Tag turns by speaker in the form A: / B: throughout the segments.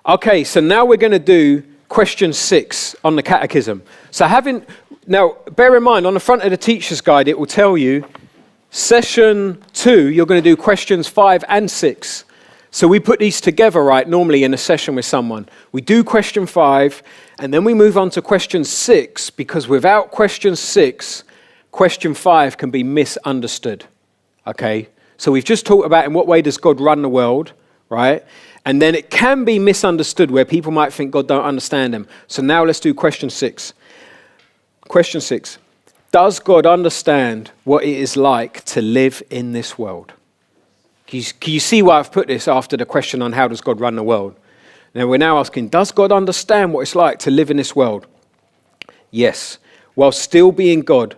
A: Okay, so now we're going to do question 6 on the Catechism. Now, bear in mind, on the front of the teacher's guide, it will tell you, session 2, you're going to do questions 5 and 6. So we put these together, right, normally in a session with someone. We do question 5, and then we move on to question 6, because without question 6, question 5 can be misunderstood, okay? So we've just talked about in what way does God run the world, right? And then it can be misunderstood where people might think God don't understand them. So now let's do question 6. Question 6. Does God understand what it is like to live in this world? Can you see why I've put this after the question on how does God run the world? Now we're now asking, does God understand what it's like to live in this world? Yes. While still being God,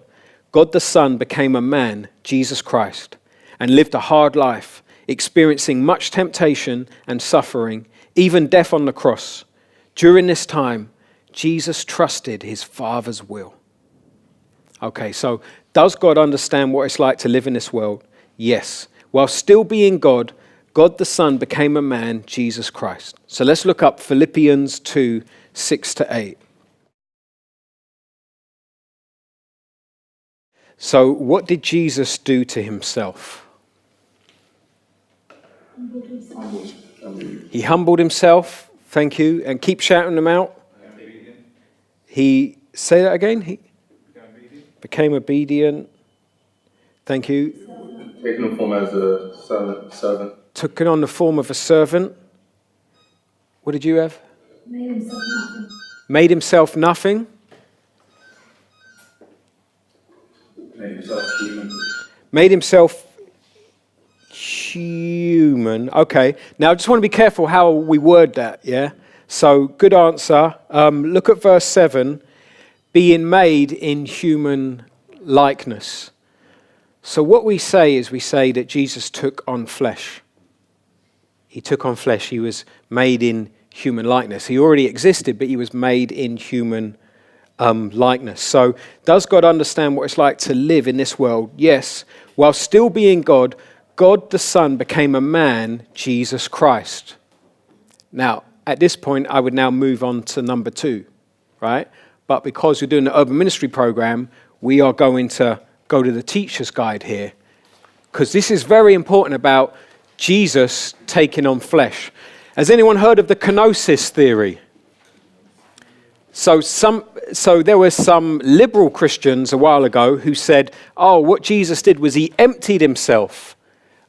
A: God the Son became a man, Jesus Christ, and lived a hard life, experiencing much temptation and suffering, even death on the cross. During this time, Jesus trusted his Father's will. Okay, so does God understand what it's like to live in this world? Yes. While still being God, God the Son became a man, Jesus Christ. So let's look up Philippians 2, 6-8. So what did Jesus do to himself? He humbled himself, thank you, and keep shouting them out. Say that again? He became obedient. Thank you.
B: Taking the form as a servant.
A: Took it on the form of a servant. What did you have?
C: Made himself nothing.
B: Made himself human.
A: Made himself human. Okay. Now, I just want to be careful how we word that, yeah? So, good answer. Look at verse 7. Being made in human likeness. So what we say is we say that Jesus took on flesh. He took on flesh. He was made in human likeness. He already existed, but he was made in human likeness. So does God understand what it's like to live in this world? Yes. While still being God, God the Son became a man, Jesus Christ. Now, at this point, I would now move on to number 2, right? But because we're doing the urban ministry program, we are going to go to the teacher's guide here, because this is very important about Jesus taking on flesh. Has anyone heard of the kenosis theory? So there were some liberal Christians a while ago who said, what Jesus did was he emptied himself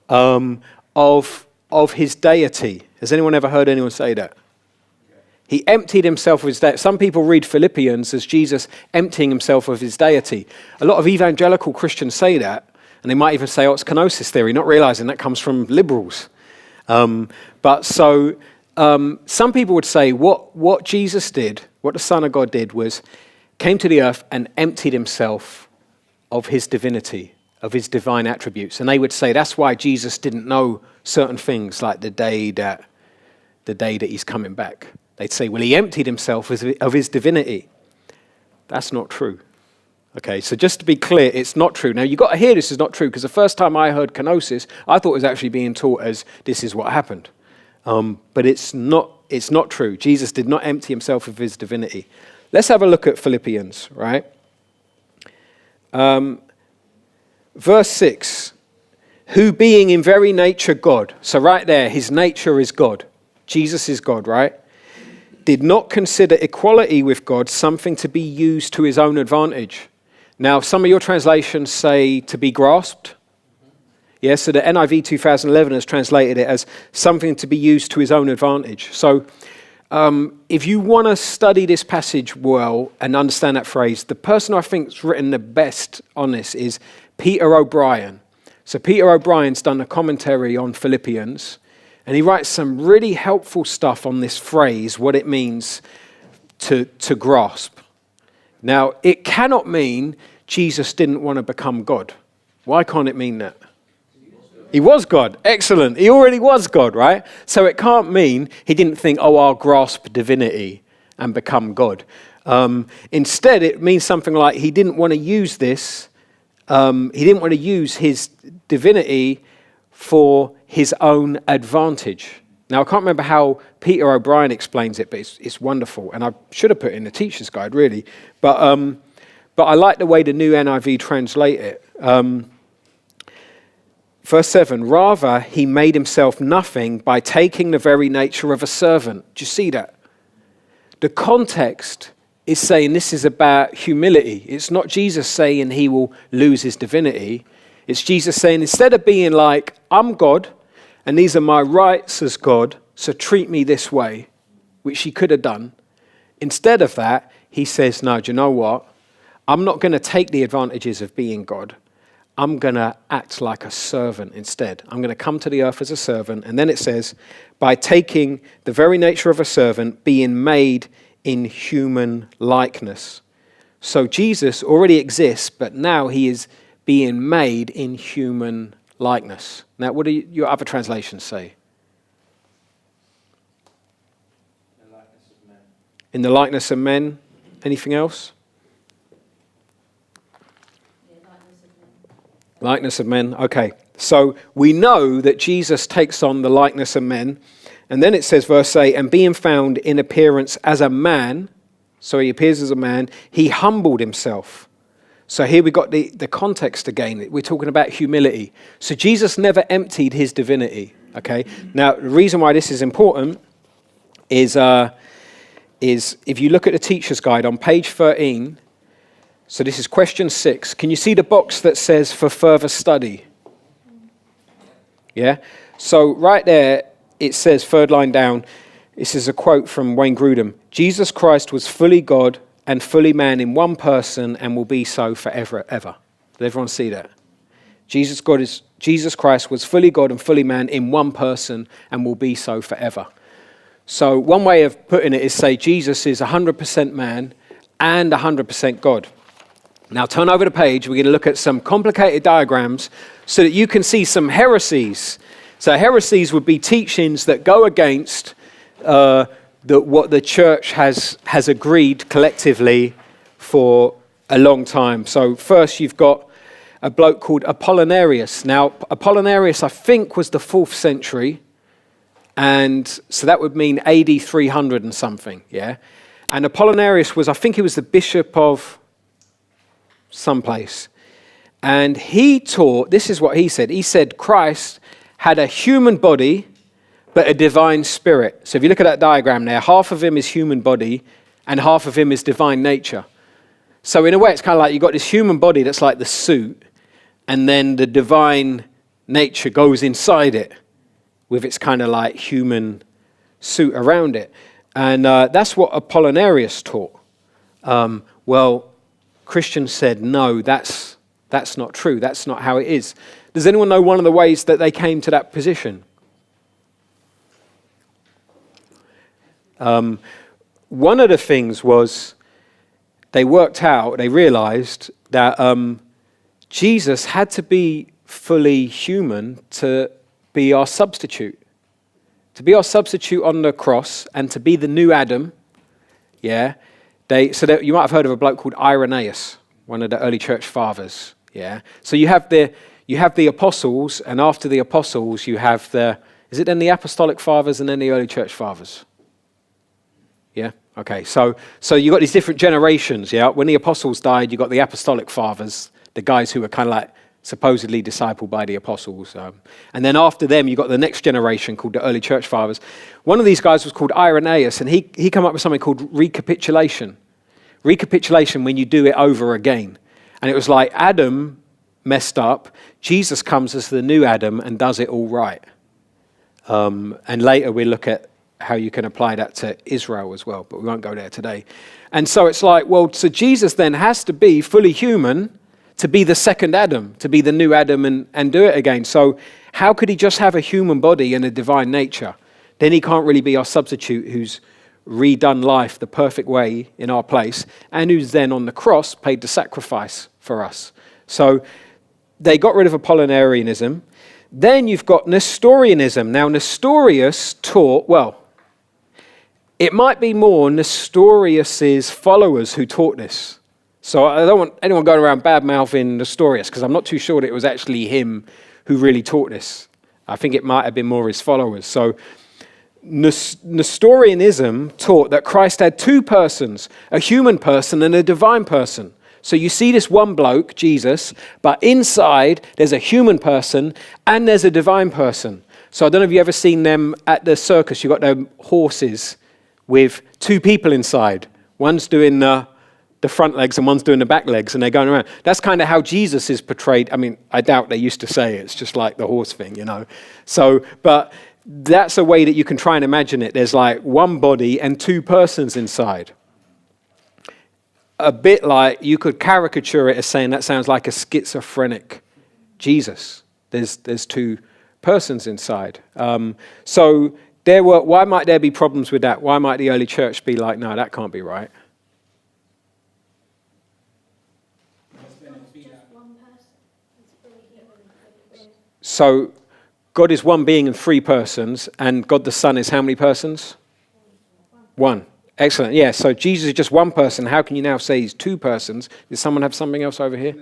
A: of his deity. Has anyone ever heard anyone say that? He emptied himself of his deity. Some people read Philippians as Jesus emptying himself of his deity. A lot of evangelical Christians say that, and they might even say, it's kenosis theory, not realizing that comes from liberals. Some people would say what Jesus did, what the Son of God did, was came to the earth and emptied himself of his divinity, of his divine attributes. And they would say that's why Jesus didn't know certain things, like the day that he's coming back. They'd say, well, he emptied himself of his divinity. That's not true. Okay, so just to be clear, it's not true. Now, you've got to hear this is not true, because the first time I heard kenosis, I thought it was actually being taught as this is what happened. But it's not true. Jesus did not empty himself of his divinity. Let's have a look at Philippians, right? Verse 6, who being in very nature God, so right there, his nature is God. Jesus is God, right? Did not consider equality with God something to be used to his own advantage. Now, some of your translations say to be grasped. Yeah, so the NIV 2011 has translated it as something to be used to his own advantage. So if you want to study this passage well and understand that phrase, the person I think's written the best on this is Peter O'Brien. So Peter O'Brien's done a commentary on Philippians, and he writes some really helpful stuff on this phrase, what it means to grasp. Now, it cannot mean Jesus didn't want to become God. Why can't it mean that? He was God. Excellent. He already was God, right? So it can't mean he didn't think, I'll grasp divinity and become God. Instead, it means something like he didn't want to use this. He didn't want to use his divinity for his own advantage. Now, I can't remember how Peter O'Brien explains it, but it's wonderful. And I should have put it in the teacher's guide, really. But I like the way the new NIV translate it. Verse 7, rather, he made himself nothing by taking the very nature of a servant. Do you see that? The context is saying this is about humility. It's not Jesus saying he will lose his divinity. It's Jesus saying, instead of being like, I'm God, and these are my rights as God, so treat me this way, which he could have done. Instead of that, he says, no, do you know what? I'm not going to take the advantages of being God. I'm going to act like a servant instead. I'm going to come to the earth as a servant. And then it says, by taking the very nature of a servant, being made in human likeness. So Jesus already exists, but now he is being made in human likeness. Now, what do your other translations say?
B: The likeness of men.
A: In the likeness of men. Anything else? Likeness of men. Okay. So we know that Jesus takes on the likeness of men. And then it says, verse 8, and being found in appearance as a man, so he appears as a man, he humbled himself. So here we got the context again. We're talking about humility. So Jesus never emptied his divinity. Okay. Now, the reason why this is important is if you look at the teacher's guide on page 13, so this is question 6. Can you see the box that says for further study? Yeah? So right there, it says, third line down, this is a quote from Wayne Grudem. Jesus Christ was fully God and fully man in one person and will be so forever, ever. Did everyone see that? Jesus Christ was fully God and fully man in one person and will be so forever. So one way of putting it is say Jesus is 100% man and 100% God. Now turn over the page. We're going to look at some complicated diagrams so that you can see some heresies. So heresies would be teachings that go against what the church has agreed collectively for a long time. So first you've got a bloke called Apollinarius. Now Apollinarius, I think, was the 4th century. And so that would mean AD 300 and something, yeah? And Apollinarius was, I think he was the bishop of someplace. And he taught, this is what he said. He said Christ had a human body, but a divine spirit. So if you look at that diagram there, half of him is human body and half of him is divine nature. So in a way, it's kind of like you've got this human body that's like the suit, and then the divine nature goes inside it with its kind of like human suit around it. And that's what Apollinarius taught. Well, Christians said, no, that's not true. That's not how it is. Does anyone know one of the ways that they came to that position? One of the things was they realized that Jesus had to be fully human to be our substitute. To be our substitute on the cross and to be the new Adam, yeah. You might have heard of a bloke called Irenaeus, one of the early church fathers, yeah. So you have the apostles, and after the apostles you have is it then the apostolic fathers and then the early church fathers? Yeah. Okay. So you got these different generations, yeah. When the apostles died, you got the apostolic fathers, the guys who were kind of like supposedly discipled by the apostles. And then after them, you got the next generation called the early church fathers. One of these guys was called Irenaeus, and he came up with something called recapitulation. Recapitulation, when you do it over again. And it was like Adam messed up, Jesus comes as the new Adam and does it all right. And later we'll look at how you can apply that to Israel as well, but we won't go there today. And so it's like, well, so Jesus then has to be fully human to be the second Adam, to be the new Adam and do it again. So how could he just have a human body and a divine nature? Then he can't really be our substitute who's redone life the perfect way in our place and who's then on the cross paid the sacrifice for us. So they got rid of Apollinarianism. Then you've got Nestorianism. Now Nestorius taught, well, it might be more Nestorius's followers who taught this. So I don't want anyone going around bad-mouthing Nestorius, because I'm not too sure that it was actually him who really taught this. I think it might have been more his followers. So Nestorianism taught that Christ had two persons, a human person and a divine person. So you see this one bloke, Jesus, but inside there's a human person and there's a divine person. So I don't know if you've ever seen them at the circus. You've got them horses with two people inside. One's doing the front legs and one's doing the back legs, and they're going around. That's kind of how Jesus is portrayed. I mean, I doubt they used to say it's just like the horse thing, you know. So, but that's a way that you can try and imagine it. There's like one body and two persons inside. A bit like you could caricature it as saying that sounds like a schizophrenic Jesus. There's two persons inside. So why might there be problems with that? Why might the early church be like, no, that can't be right? So God is one being in three persons, and God the Son is how many persons? One. Excellent. Yeah, so Jesus is just one person. How can you now say he's two persons? Does someone have something else over here?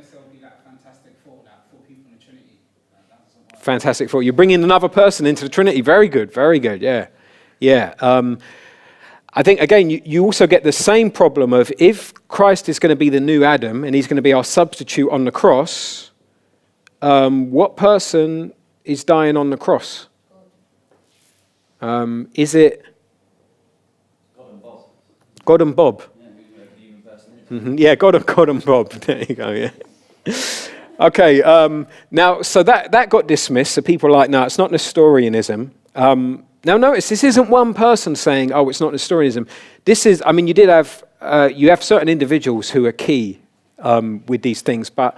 A: Fantastic thought. You're bringing another person into the Trinity. Very good. Very good. Yeah. Yeah. I think, again, you also get the same problem of if Christ is going to be the new Adam and he's going to be our substitute on the cross, what person is dying on the cross? Is it God and Bob? Yeah, God and Bob. There you go, yeah. Okay, now, so that got dismissed. So people are like, no, it's not Nestorianism. Now notice, this isn't one person saying, oh, it's not Nestorianism. This is, I mean, you have certain individuals who are key with these things, but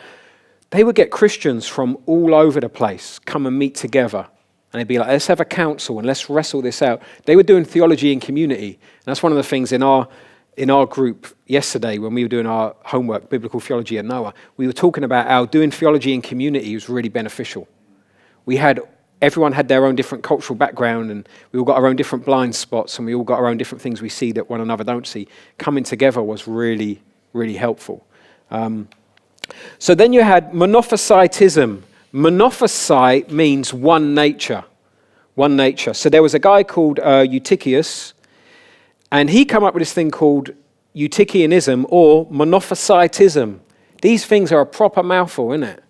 A: they would get Christians from all over the place come and meet together. And they'd be like, let's have a council and let's wrestle this out. They were doing theology in community. And that's one of the things in our group yesterday when we were doing our homework, Biblical Theology at Noah. We were talking about how doing theology in community was really beneficial. Everyone had their own different cultural background, and we all got our own different blind spots, and we all got our own different things we see that one another don't see. Coming together was really, really helpful. So then you had monophysitism. Monophysite means one nature. One nature. So there was a guy called Eutychius, and he came up with this thing called Eutychianism or monophysitism. These things are a proper mouthful, isn't it?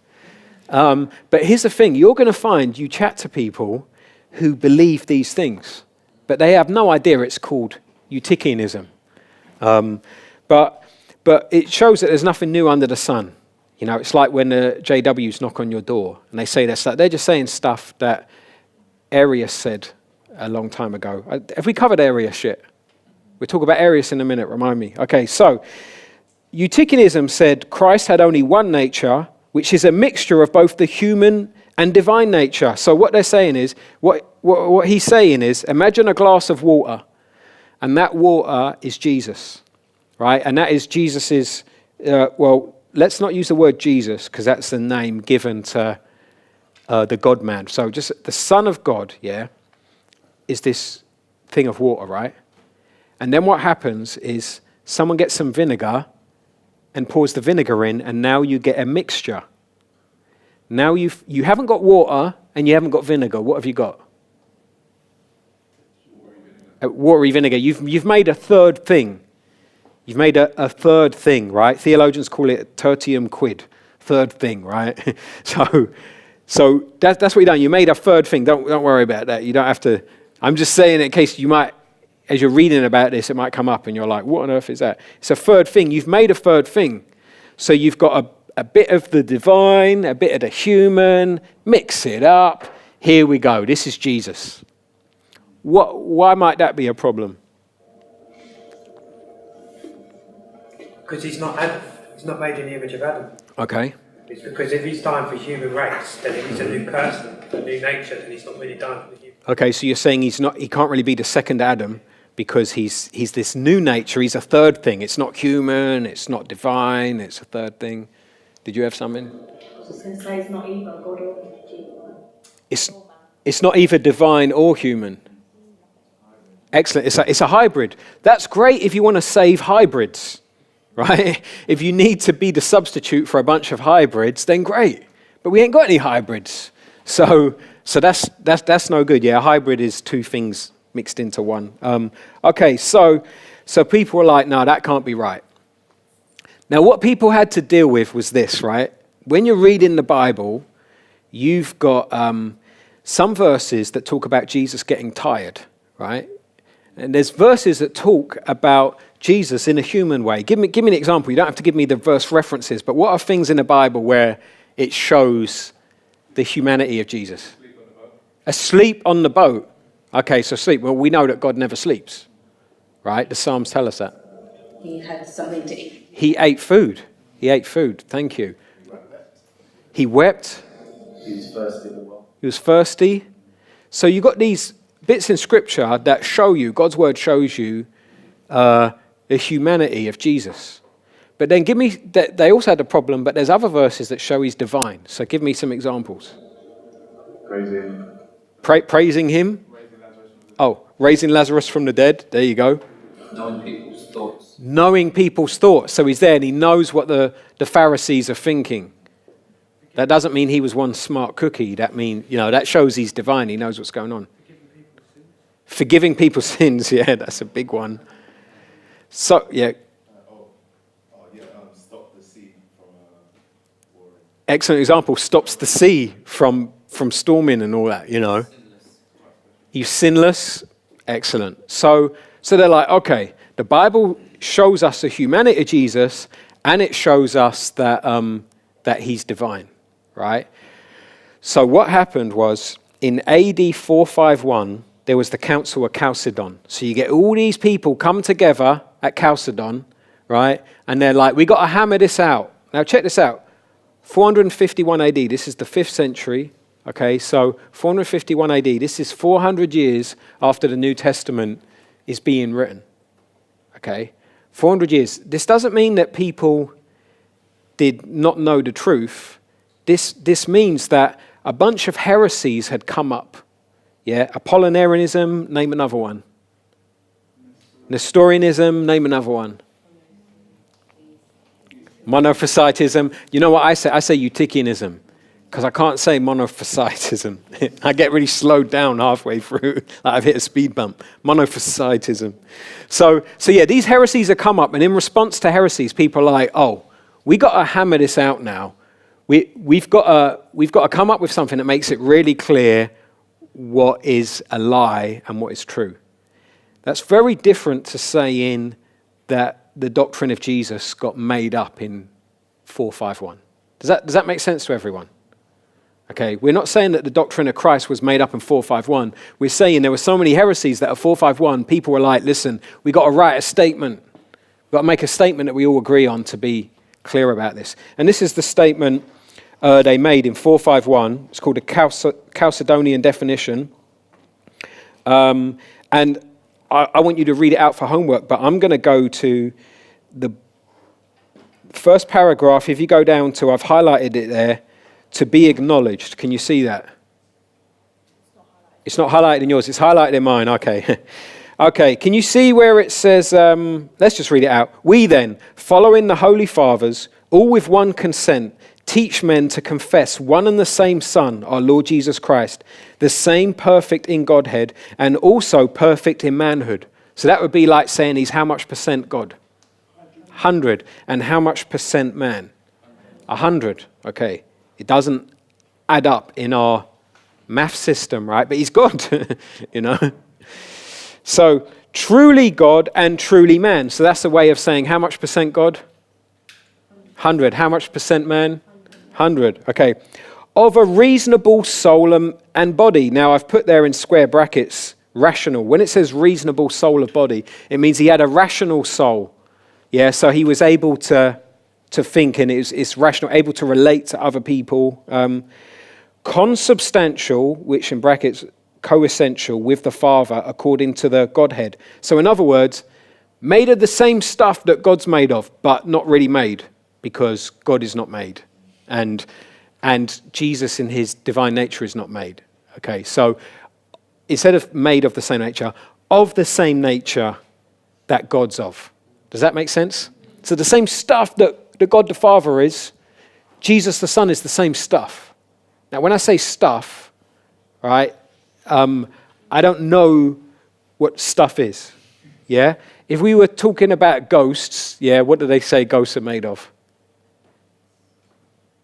A: But here's the thing. You're going to find you chat to people who believe these things, but they have no idea it's called Eutychianism. But it shows that there's nothing new under the sun. You know, it's like when the JWs knock on your door and they say this. They're just saying stuff that Arius said a long time ago. Have we covered Arius yet? We'll talk about Arius in a minute, remind me. Okay, so Eutychianism said Christ had only one nature, which is a mixture of both the human and divine nature. So what they're saying is, what he's saying is, imagine a glass of water, and that water is Jesus, right? And that is Jesus's, let's not use the word Jesus, because that's the name given to the God-man. So just the Son of God, yeah, is this thing of water, right? And then what happens is someone gets some vinegar and pours the vinegar in, and now you get a mixture. Now you haven't got water and you haven't got vinegar. What have you got? Watery vinegar. You've made a third thing. You've made a third thing, right? Theologians call it tertium quid, third thing, right? So that's what you've done. You made a third thing. Don't worry about that. You don't have to. I'm just saying in case you might, as you're reading about this, it might come up and you're like, what on earth is that? It's a third thing. You've made a third thing. So you've got a bit of the divine, a bit of the human, mix it up. Here we go. This is Jesus. Why might that be a problem?
C: Because he's not Adam. He's not made in the image of Adam.
A: Okay.
C: It's because if he's dying for human race, then if he's a new person, a new nature, then he's not really dying for the human.
A: Okay, so you're saying he can't really be the second Adam because he's this new nature. He's a third thing. It's not human. It's not divine. It's a third thing. Did you have something?
D: I was just going to say it's not either God or Jesus.
A: It's not either divine or human. Excellent. It's a hybrid. That's great if you want to save hybrids, right? If you need to be the substitute for a bunch of hybrids, then great. But we ain't got any hybrids. So that's no good. Yeah, a hybrid is two things mixed into one. Okay, so people were like, no, that can't be right. Now, what people had to deal with was this, right? When you're reading the Bible, you've got some verses that talk about Jesus getting tired, right? And there's verses that talk about Jesus in a human way. Give me an example. You don't have to give me the verse references, but what are things in the Bible where it shows the humanity of Jesus? Asleep on the boat. Okay, so sleep. Well, we know that God never sleeps, right? The Psalms tell us that.
E: He had something to eat.
A: He ate food. He ate food. Thank you. He wept.
B: He was thirsty as well.
A: He was thirsty. So you've got these bits in Scripture that show you, God's word shows you the humanity of Jesus. But then give me, they also had a problem, but there's other verses that show he's divine. So give me some examples. Praising him. Raising Lazarus from the dead. There you go.
B: Knowing people's thoughts.
A: Knowing people's thoughts. So he's there and he knows what the Pharisees are thinking. That doesn't mean he was one smart cookie. That shows he's divine. He knows what's going on. Forgiving people's sins. Yeah, that's a big one. So, yeah.
B: Stop the sea from warring.
A: Excellent example. Stops the sea from storming and all that, He's sinless. Excellent. So they're like, okay, the Bible shows us the humanity of Jesus and it shows us that he's divine, right? So what happened was in AD 451, there was the Council of Chalcedon. So you get all these people come together at Chalcedon, right? And they're like, we got to hammer this out. Now check this out. 451 AD, this is the 5th century. Okay, so 451 AD, this is 400 years after the New Testament is being written. Okay, 400 years. This doesn't mean that people did not know the truth. This means that a bunch of heresies had come up. Yeah, Apollinarianism, name another one. Nestorianism, name another one. Monophysitism. You know what I say? I say Eutychianism. Because I can't say monophysitism. I get really slowed down halfway through. Like I've hit a speed bump. Monophysitism. So yeah, these heresies have come up, and in response to heresies, people are like, "Oh, we got to hammer this out now. We've got to come up with something that makes it really clear what is a lie and what is true." That's very different to saying that the doctrine of Jesus got made up in 451. Does that make sense to everyone? Okay, we're not saying that the doctrine of Christ was made up in 451. We're saying there were so many heresies that at 451, people were like, listen, we got to write a statement. We've got to make a statement that we all agree on to be clear about this. And this is the statement they made in 451. It's called a Chalcedonian definition. And I want you to read it out for homework, but I'm going to go to the first paragraph. If you go down to, I've highlighted it there, to be acknowledged. Can you see that? It's not highlighted in yours. It's highlighted in mine. Okay. Okay. Can you see where it says, let's just read it out. We then, following the Holy Fathers, all with one consent, teach men to confess one and the same Son, our Lord Jesus Christ, the same perfect in Godhead and also perfect in manhood. So that would be like saying he's how much percent God? 100. And how much percent man? 100. Okay. It doesn't add up in our math system, right? But he's God, So truly God and truly man. So that's a way of saying how much percent God? 100. How much percent man? 100. Okay. Of a reasonable soul and body. Now I've put there in square brackets, rational. When it says reasonable soul of body, it means he had a rational soul. Yeah, so he was able to think, and it's rational, able to relate to other people. Consubstantial, which in brackets, coessential with the Father according to the Godhead. So in other words, made of the same stuff that God's made of, but not really made, because God is not made. And Jesus in his divine nature is not made. Okay, so instead of made of the same nature, of the same nature that God's of. Does that make sense? So the same stuff that God the Father is, Jesus the Son is the same stuff. Now when I say stuff, right, I don't know what stuff is. Yeah? If we were talking about ghosts, yeah, what do they say ghosts are made of?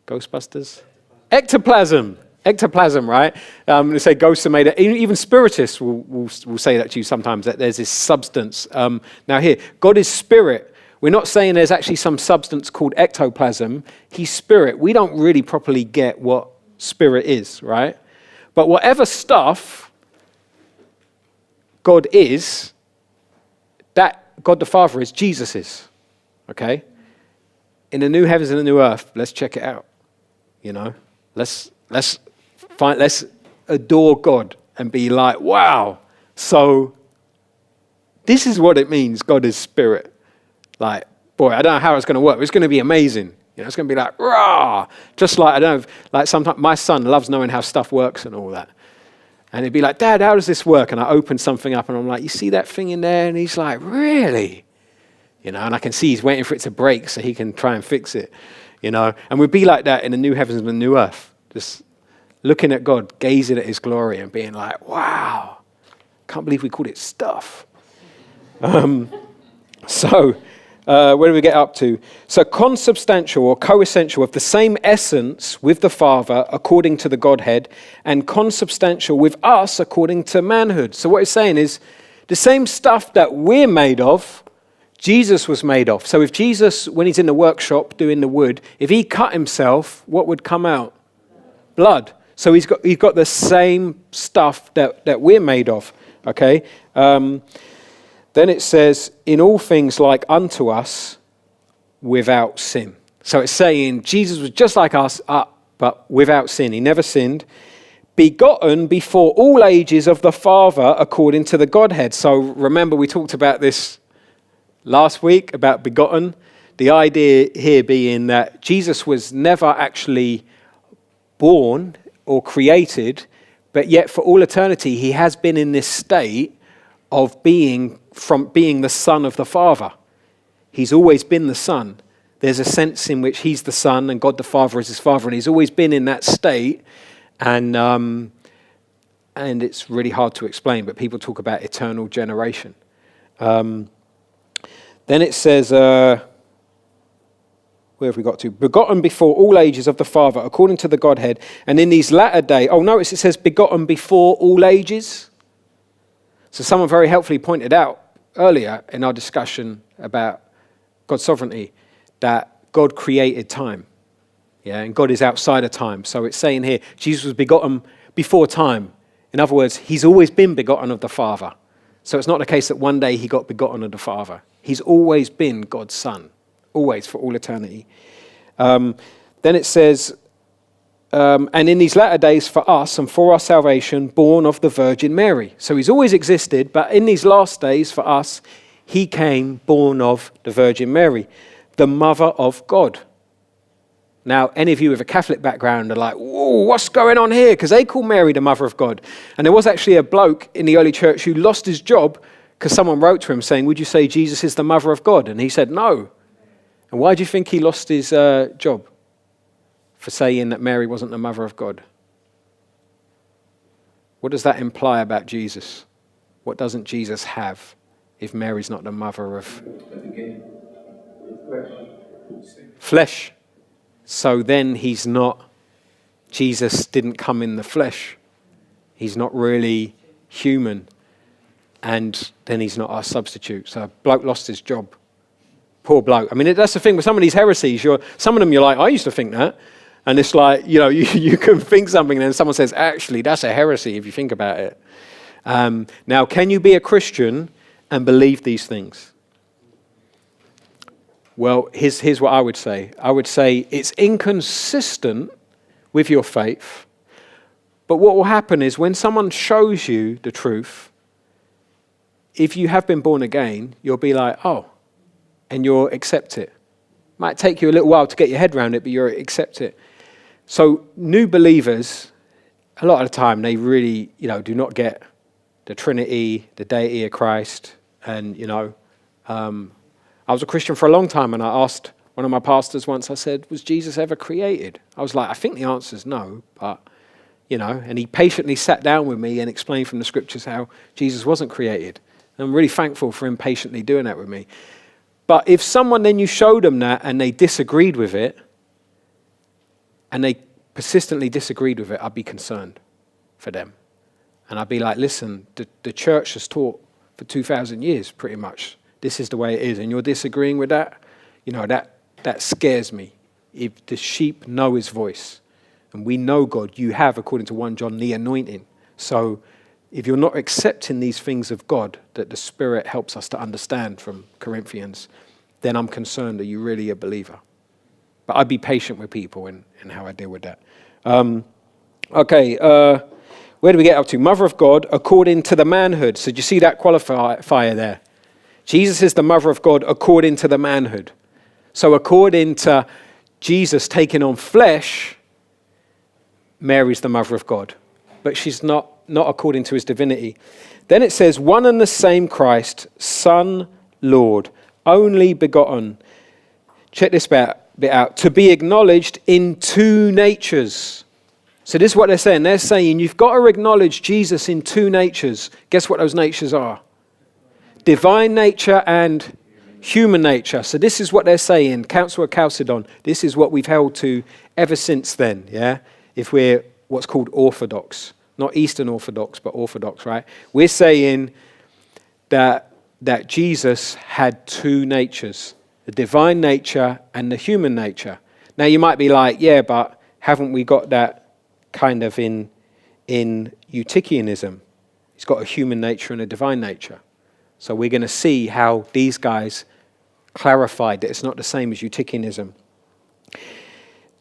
A: Ghostbusters? Ectoplasm. Ectoplasm, right? They say ghosts are made of, even spiritists will say that to you sometimes, that there's this substance. Now here, God is spirit. We're not saying there's actually some substance called ectoplasm. He's spirit. We don't really properly get what spirit is, right? But whatever stuff God is, that God the Father is, Jesus is. Okay? In the new heavens and the new earth, let's check it out. You know? Let's adore God and be like, wow. So this is what it means, God is spirit. Like, boy, I don't know how it's going to work. It's going to be amazing. You know, it's going to be like, rah! Just like, I don't know, like sometimes my son loves knowing how stuff works and all that. And he'd be like, Dad, how does this work? And I open something up and I'm like, you see that thing in there? And he's like, really? You know, and I can see he's waiting for it to break so he can try and fix it. You know, and we'd be like that in the new heavens and the new earth. Just looking at God, gazing at his glory and being like, wow, can't believe we called it stuff. Where do we get up to? So consubstantial or coessential of the same essence with the Father according to the Godhead, and consubstantial with us according to manhood. So what it's saying is the same stuff that we're made of, Jesus was made of. So if Jesus, when he's in the workshop doing the wood, if he cut himself, what would come out? Blood. So he's got the same stuff that we're made of. Okay? Then it says, in all things like unto us, without sin. So it's saying Jesus was just like us, but without sin. He never sinned. Begotten before all ages of the Father according to the Godhead. So remember we talked about this last week, about begotten. The idea here being that Jesus was never actually born or created, but yet for all eternity he has been in this state of being the Son of the Father. He's always been the Son. There's a sense in which he's the Son and God the Father is his Father, and he's always been in that state. And it's really hard to explain, but people talk about eternal generation. Then it says, where have we got to? Begotten before all ages of the Father, according to the Godhead, and in these latter days, notice it says begotten before all ages. So someone very helpfully pointed out earlier in our discussion about God's sovereignty that God created time. Yeah, and God is outside of time. So it's saying here, Jesus was begotten before time. In other words, he's always been begotten of the Father. So it's not the case that one day he got begotten of the Father. He's always been God's Son, always, for all eternity. Then it says, and in these latter days for us and for our salvation, born of the Virgin Mary. So he's always existed, but in these last days for us, he came born of the Virgin Mary, the mother of God. Now, any of you with a Catholic background are like, whoa, what's going on here? Because they call Mary the mother of God. And there was actually a bloke in the early church who lost his job because someone wrote to him saying, would you say Jesus is the mother of God? And he said, no. And why do you think he lost his job? For saying that Mary wasn't the mother of God. What does that imply about Jesus? What doesn't Jesus have if Mary's not the mother of flesh? So then he's not, Jesus didn't come in the flesh. He's not really human. And then he's not our substitute. So a bloke lost his job. Poor bloke. I mean, that's the thing with some of these heresies. Some of them you're like, I used to think that. And it's like, you can think something and then someone says, actually, that's a heresy if you think about it. Now, can you be a Christian and believe these things? Well, here's what I would say. I would say it's inconsistent with your faith. But what will happen is when someone shows you the truth, if you have been born again, you'll be like, oh, and you'll accept it. Might take you a little while to get your head around it, but you'll accept it. So new believers, a lot of the time, they really, do not get the Trinity, the deity of Christ. And, I was a Christian for a long time, and I asked one of my pastors once, I said, was Jesus ever created? I was like, I think the answer is no, but, and he patiently sat down with me and explained from the scriptures how Jesus wasn't created. I'm really thankful for him patiently doing that with me. But if someone then you show them that and they disagreed with it, and they persistently disagreed with it, I'd be concerned for them. And I'd be like, listen, the church has taught for 2,000 years pretty much. This is the way it is. And you're disagreeing with that? You know, that scares me. If the sheep know his voice, and we know God, you have, according to 1 John, the anointing. So if you're not accepting these things of God that the Spirit helps us to understand from Corinthians, then I'm concerned, are you really a believer? But I'd be patient with people in how I deal with that. Where do we get up to? Mother of God, according to the manhood. So do you see that qualifier there? Jesus is the mother of God according to the manhood. So according to Jesus taking on flesh, Mary's the mother of God. But she's not according to his divinity. Then it says, one and the same Christ, Son, Lord, only begotten. Check this bit out. To be acknowledged in two natures. So this is what they're saying. They're saying you've got to acknowledge Jesus in two natures. Guess what those natures are? Divine nature and human nature. So this is what they're saying. Council of Chalcedon. This is what we've held to ever since then. Yeah, if we're what's called Orthodox, not Eastern Orthodox, but Orthodox, right? We're saying that Jesus had two natures, the divine nature and the human nature. Now you might be like, yeah, but haven't we got that kind of in Eutychianism? He's got a human nature and a divine nature. So we're going to see how these guys clarified that it's not the same as Eutychianism.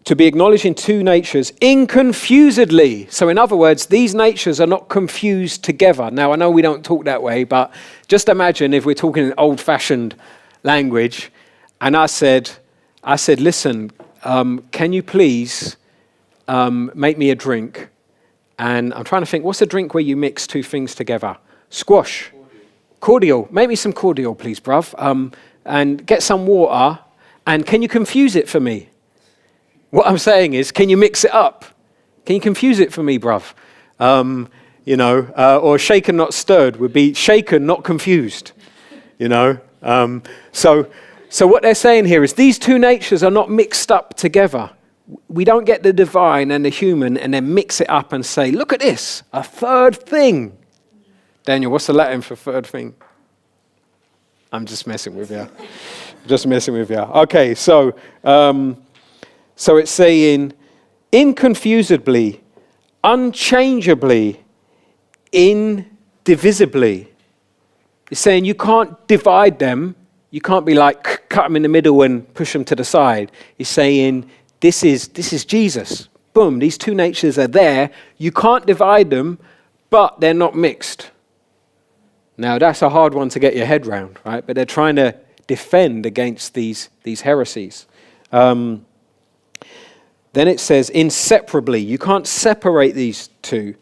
A: To be acknowledged in two natures inconfusedly. So in other words, these natures are not confused together. Now, I know we don't talk that way, but just imagine if we're talking in old-fashioned language, and I said, listen, can you please make me a drink? And I'm trying to think, what's a drink where you mix two things together? Squash. Cordial. Make me some cordial, please, bruv. And get some water. And can you confuse it for me? What I'm saying is, can you mix it up? Can you confuse it for me, bruv? Or shaken, not stirred would be shaken, not confused. So what they're saying here is these two natures are not mixed up together. We don't get the divine and the human and then mix it up and say, look at this, a third thing. Daniel, what's the Latin for third thing? I'm just messing with you. Okay, so it's saying inconfusedly, unchangeably, indivisibly. It's saying you can't divide them. You can't be like, cut them in the middle and push them to the side. It's saying this is Jesus. Boom, these two natures are there. You can't divide them, but they're not mixed. Now, that's a hard one to get your head round, right? But they're trying to defend against these heresies. Then it says, inseparably. You can't separate these two.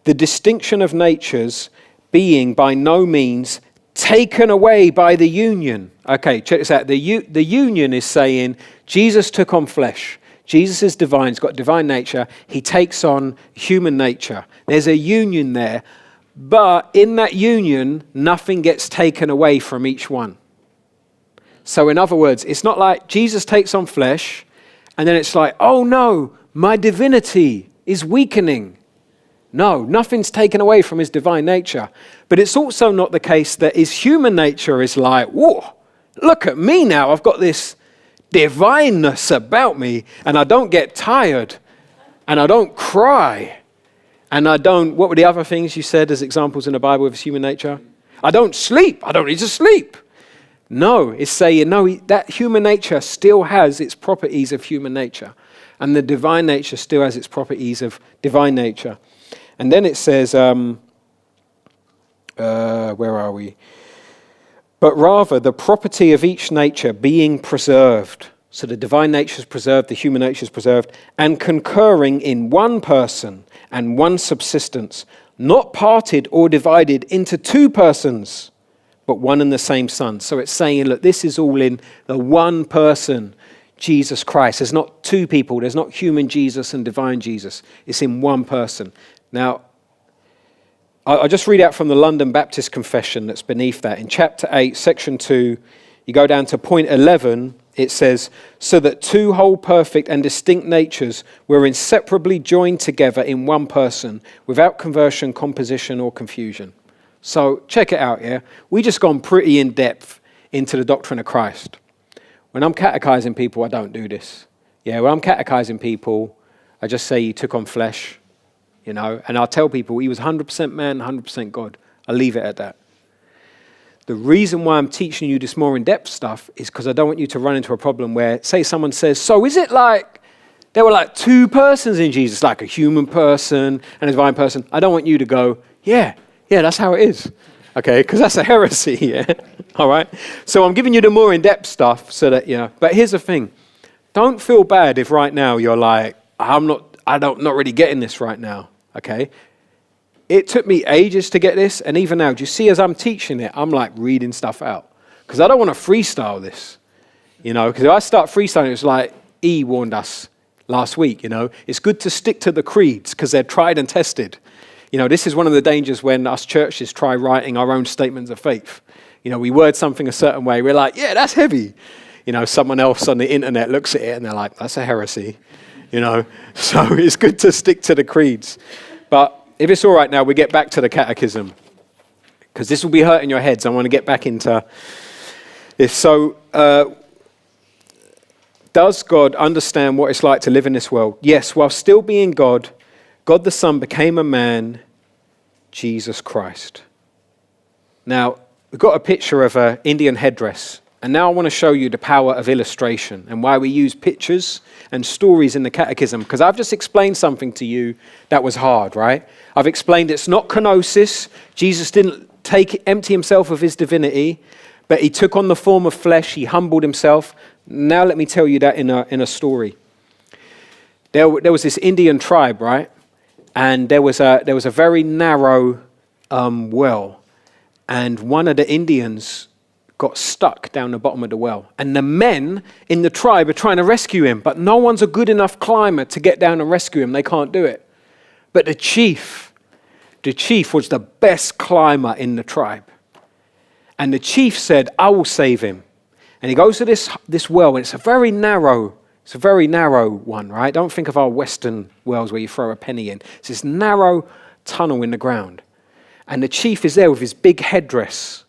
A: The distinction of natures being by no means taken away by the union. Okay, check this out. The union is saying Jesus took on flesh. Jesus is divine. He's got divine nature. He takes on human nature. There's a union there. But in that union, nothing gets taken away from each one. So in other words, it's not like Jesus takes on flesh, and then it's like, oh no, my divinity is weakening. No, nothing's taken away from his divine nature. But it's also not the case that his human nature is like, whoa, look at me now. I've got this divineness about me, and I don't get tired, and I don't cry. And what were the other things you said as examples in the Bible of his human nature? I don't sleep. I don't need to sleep. No, it's saying, no, that human nature still has its properties of human nature. And the divine nature still has its properties of divine nature. And then it says, where are we? But rather the property of each nature being preserved. So the divine nature is preserved, the human nature is preserved, and concurring in one person and one subsistence, not parted or divided into two persons, but one and the same Son. So it's saying, look, this is all in the one person, Jesus Christ. There's not two people. There's not human Jesus and divine Jesus. It's in one person. Now, I'll just read out from the London Baptist Confession that's beneath that. In chapter 8, section 2, you go down to point 11, it says, so that two whole, perfect and distinct natures were inseparably joined together in one person without conversion, composition or confusion. So check it out, yeah? We just gone pretty in depth into the doctrine of Christ. When I'm catechizing people, I don't do this. Yeah, when I'm catechizing people, I just say he took on flesh, you know, and I'll tell people he was 100% man, 100% God. I'll leave it at that. The reason why I'm teaching you this more in-depth stuff is because I don't want you to run into a problem where, say someone says, so is it like there were like two persons in Jesus, like a human person and a divine person? I don't want you to go, yeah, that's how it is. Okay, because that's a heresy, yeah? All right? So I'm giving you the more in-depth stuff so that, you know, but here's the thing. Don't feel bad if right now you're like, I'm not really getting this right now, okay? It took me ages to get this, and even now, do you see as I'm teaching it, I'm like reading stuff out. Because I don't want to freestyle this, you know, because if I start freestyling, it's like E warned us last week, you know. It's good to stick to the creeds because they're tried and tested. You know, this is one of the dangers when us churches try writing our own statements of faith. You know, we word something a certain way, we're like, yeah, that's heavy. You know, someone else on the internet looks at it and they're like, that's a heresy, you know. So it's good to stick to the creeds. But if it's all right now, we get back to the catechism, because this will be hurting your heads. I want to get back into this. So, does God understand what it's like to live in this world? Yes, while still being God, God the Son became a man, Jesus Christ. Now, we've got a picture of an Indian headdress. And now I want to show you the power of illustration and why we use pictures and stories in the catechism. Because I've just explained something to you that was hard, right? I've explained it's not kenosis. Jesus didn't empty himself of his divinity, but he took on the form of flesh. He humbled himself. Now let me tell you that in a story. There was this Indian tribe, right? And there was a very narrow well. And one of the Indians got stuck down the bottom of the well. And the men in the tribe are trying to rescue him, but no one's a good enough climber to get down and rescue him. They can't do it. But the chief was the best climber in the tribe. And the chief said, I will save him. And he goes to this well, and it's a very narrow one, right? Don't think of our Western wells where you throw a penny in. It's this narrow tunnel in the ground. And the chief is there with his big headdress.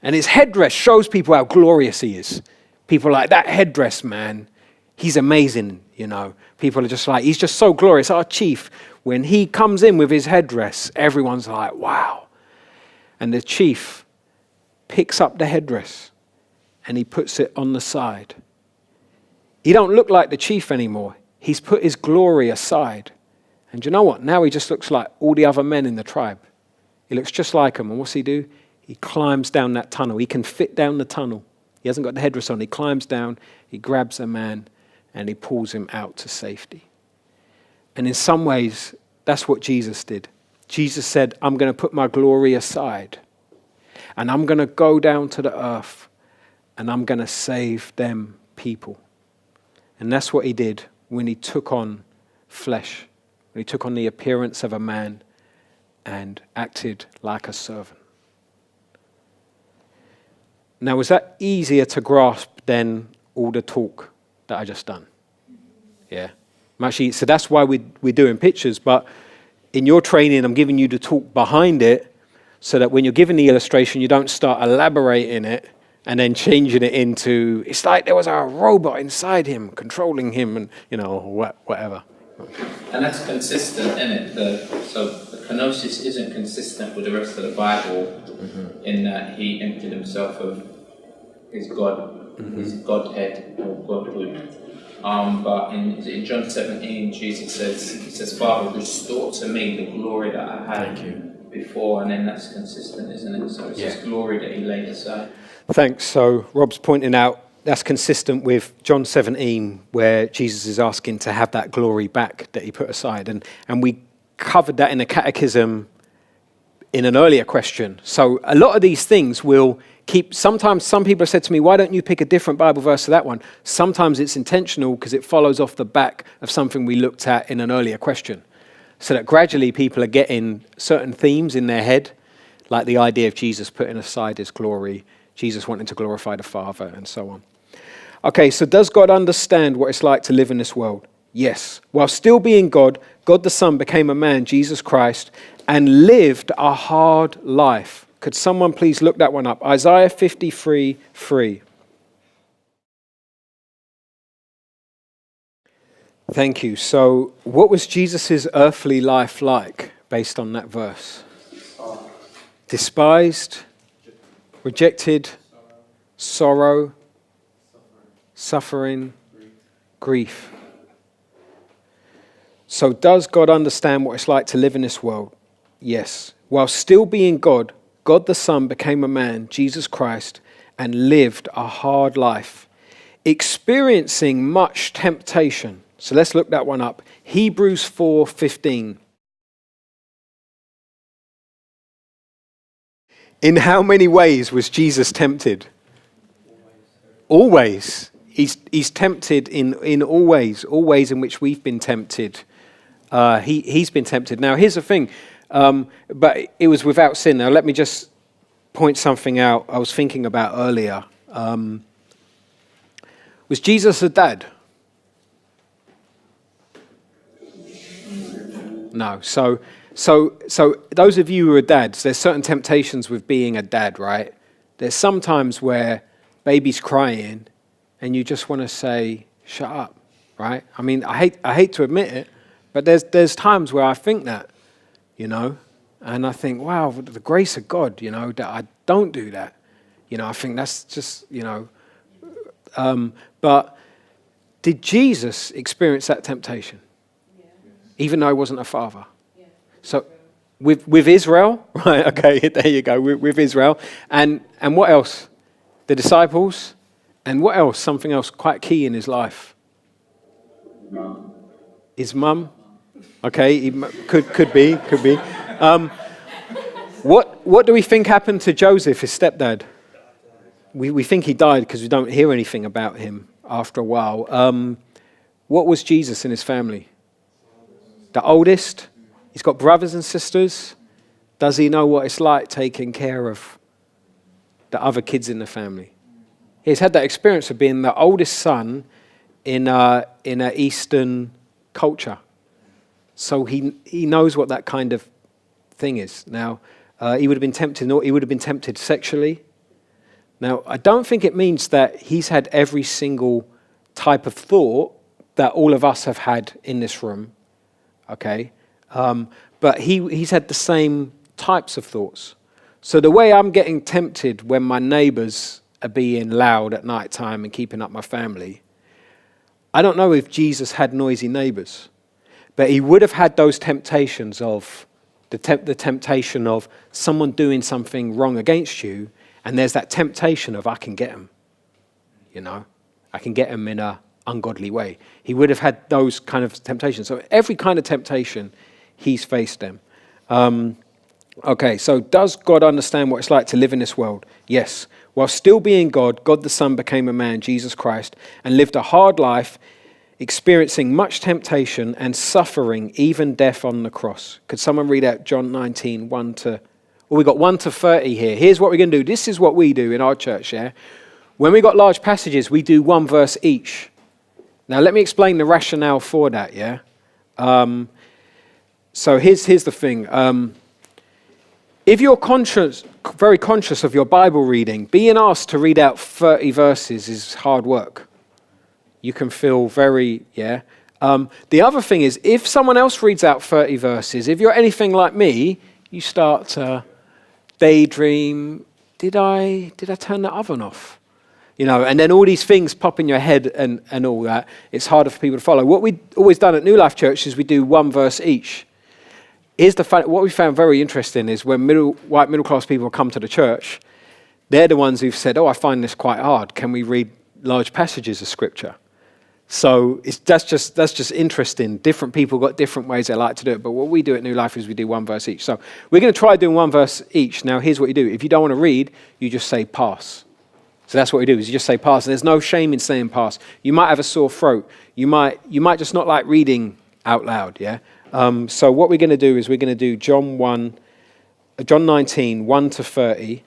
A: And his headdress shows people how glorious he is. People are like, that headdress, man, he's amazing, you know. People are just like, he's just so glorious. Our chief, when he comes in with his headdress, everyone's like, wow. And the chief picks up the headdress and he puts it on the side. He don't look like the chief anymore. He's put his glory aside. And you know what? Now he just looks like all the other men in the tribe. He looks just like them. And what's he do? He climbs down that tunnel. He can fit down the tunnel. He hasn't got the headdress on. He climbs down, he grabs a man, and he pulls him out to safety. And in some ways, that's what Jesus did. Jesus said, I'm going to put my glory aside, and I'm going to go down to the earth, and I'm going to save them people. And that's what he did when he took on flesh, when he took on the appearance of a man and acted like a servant. Now, was that easier to grasp than all the talk that I just done? Yeah. So that's why we're doing pictures, but in your training, I'm giving you the talk behind it so that when you're given the illustration, you don't start elaborating it and then changing it into, it's like there was a robot inside him, controlling him and, you know, whatever.
B: And that's consistent, isn't it? So the kenosis isn't consistent with the rest of the Bible in that he emptied himself of his God, his Godhead or Godhood. But in John 17, Jesus says, Father, restore to me the glory that I had before, and then that's consistent, isn't it? So it's his glory that he laid aside.
A: Thanks. So Rob's pointing out that's consistent with John 17, where Jesus is asking to have that glory back that he put aside. And we covered that in the Catechism in an earlier question. So a lot of these things will keep, sometimes some people have said to me, why don't you pick a different Bible verse to that one? Sometimes it's intentional because it follows off the back of something we looked at in an earlier question. so that gradually people are getting certain themes in their head, like the idea of Jesus putting aside his glory, Jesus wanting to glorify the Father, and so on. Okay, so does God understand what it's like to live in this world? Yes. While still being God, God the Son became a man, Jesus Christ, and lived a hard life. Could someone please look that one up? Isaiah 53:3. Thank you. So what was Jesus' earthly life like based on that verse? Despised, rejected, sorrow, suffering, grief. So does God understand what it's like to live in this world? Yes. While still being God, God the Son became a man, Jesus Christ, and lived a hard life, experiencing much temptation. So let's look that one up. Hebrews 4:15. In how many ways was Jesus tempted? Always. He's tempted in all ways in which we've been tempted. He's been tempted. Now, here's the thing, but it was without sin. Now, let me just point something out I was thinking about earlier. Was Jesus a dad? No. So those of you who are dads, there's certain temptations with being a dad, right? There's some times where baby's crying and you just want to say, shut up, right? I mean, I hate to admit it, but there's times where I think that, and I think, wow, the grace of God, that I don't do that. I think that's just, but did Jesus experience that temptation? Yeah. Even though he wasn't a father? Yeah. So with Israel, right, okay, there you go, with Israel. And what else? The disciples. And what else? Something else quite key in his life.
B: Mum.
A: His mum. Okay, could be. What do we think happened to Joseph, his stepdad? We think he died because we don't hear anything about him after a while. What was Jesus in his family? The oldest? He's got brothers and sisters. Does he know what it's like taking care of the other kids in the family? He's had that experience of being the oldest son in an Eastern culture. So he knows what that kind of thing is. Now, he would have been tempted sexually. Now, I don't think it means that he's had every single type of thought that all of us have had in this room, okay? But he's had the same types of thoughts. So the way I'm getting tempted when my neighbours are being loud at night time and keeping up my family, I don't know if Jesus had noisy neighbours, but he would have had those temptations of the temptation of someone doing something wrong against you, and there's that temptation of I can get him, I can get him in an ungodly way. He would have had those kind of temptations. So every kind of temptation, he's faced them. Okay, so does God understand what it's like to live in this world? Yes. While still being God, God the Son became a man, Jesus Christ, and lived a hard life, experiencing much temptation and suffering, even death on the cross. Could someone read out John 19, 1 to... Well, we've got 1 to 30 here. Here's what we're going to do. This is what we do in our church, yeah? When we got large passages, we do one verse each. Now, let me explain the rationale for that, yeah? So here's the thing. If you're very conscious of your Bible reading, being asked to read out 30 verses is hard work. You can feel very, yeah. The other thing is, if someone else reads out 30 verses, if you're anything like me, you start to daydream, did I turn the oven off? And then all these things pop in your head and all that. It's harder for people to follow. What we've always done at New Life Church is we do one verse each. Here's the fact, what we found very interesting is when white middle-class people come to the church, they're the ones who've said, I find this quite hard. Can we read large passages of Scripture? So that's just interesting. Different people got different ways they like to do it. But what we do at New Life is we do one verse each. So we're going to try doing one verse each. Now, here's what you do. If you don't want to read, you just say pass. So that's what we do, is you just say pass. And there's no shame in saying pass. You might have a sore throat. You might just not like reading out loud, yeah? So what we're going to do is we're going to do John 19, 1 to 30.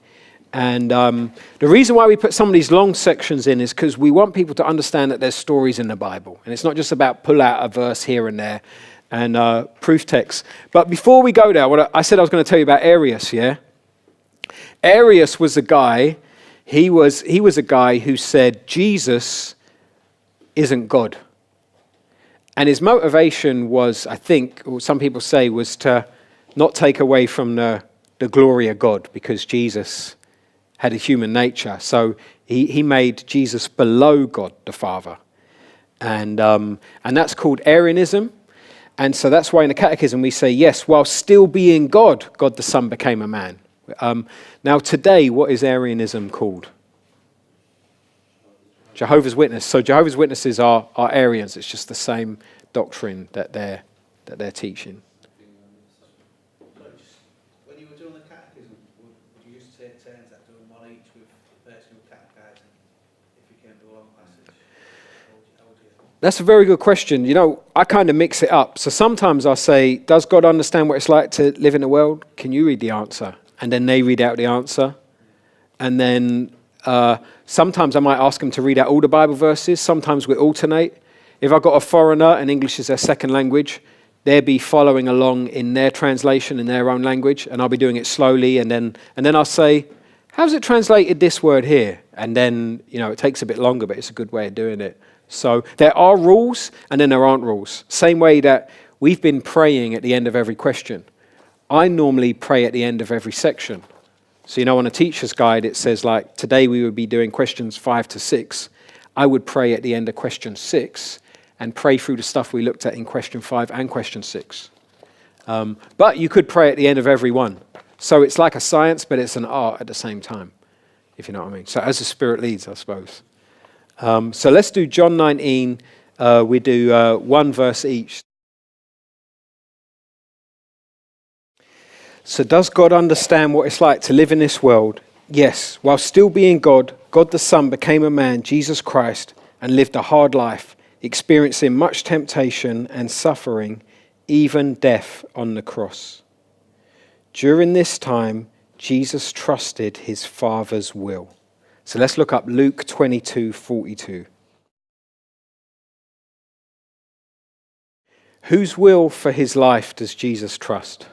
A: And the reason why we put some of these long sections in is because we want people to understand that there's stories in the Bible. And it's not just about pull out a verse here and there and proof text. But before we go there, I said I was going to tell you about Arius, yeah? Arius was a guy, he was a guy who said Jesus isn't God. And his motivation was, I think, or some people say, was to not take away from the glory of God, because Jesus had a human nature. So he made Jesus below God the Father. And that's called Arianism. And so that's why in the Catechism we say, yes, while still being God, God the Son became a man. Now today, what is Arianism called? Jehovah's Witness. So Jehovah's Witnesses are Arians. It's just the same doctrine that they're teaching.
F: When you were doing the catechism, would you just take turns at doing one each with the person who catechizing if you came to a long passage? How would you?
A: That's a very good question. You know, I kind of mix it up. So sometimes I say, does God understand what it's like to live in the world? Can you read the answer? And then they read out the answer. And then sometimes I might ask them to read out all the Bible verses. Sometimes we alternate. If I've got a foreigner and English is their second language, they'll be following along in their translation in their own language, and I'll be doing it slowly. And then I'll say, how's it translated this word here? And then, you know, it takes a bit longer, but it's a good way of doing it. So there are rules, and then there aren't rules. Same way that we've been praying at the end of every question. I normally pray at the end of every section. So, you know, on a teacher's guide, it says, like, today we would be doing questions 5 to 6. I would pray at the end of question 6 and pray through the stuff we looked at in question 5 and question 6. But you could pray at the end of every one. So it's like a science, but it's an art at the same time, if you know what I mean. So as the Spirit leads, I suppose. So let's do John 19. We do one verse each. So does God understand what it's like to live in this world? Yes. While still being God, God the Son became a man, Jesus Christ, and lived a hard life, experiencing much temptation and suffering, even death on the cross. During this time, Jesus trusted his Father's will. So let's look up Luke 22:42. Whose will for his life does Jesus trust?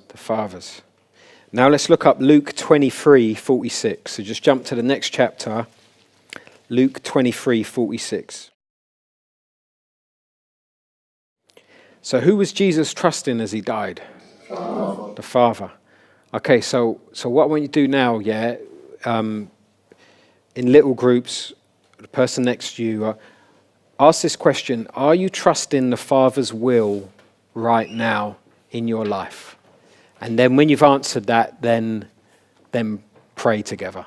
A: The Father's. Now let's look up Luke 23:46. So just jump to the next chapter, Luke 23:46. So who was Jesus trusting as he died? The Father. Okay, so what I want you to do now, in little groups, the person next to you, ask this question: are you trusting the Father's will right now in your life? And then when you've answered that, then pray together.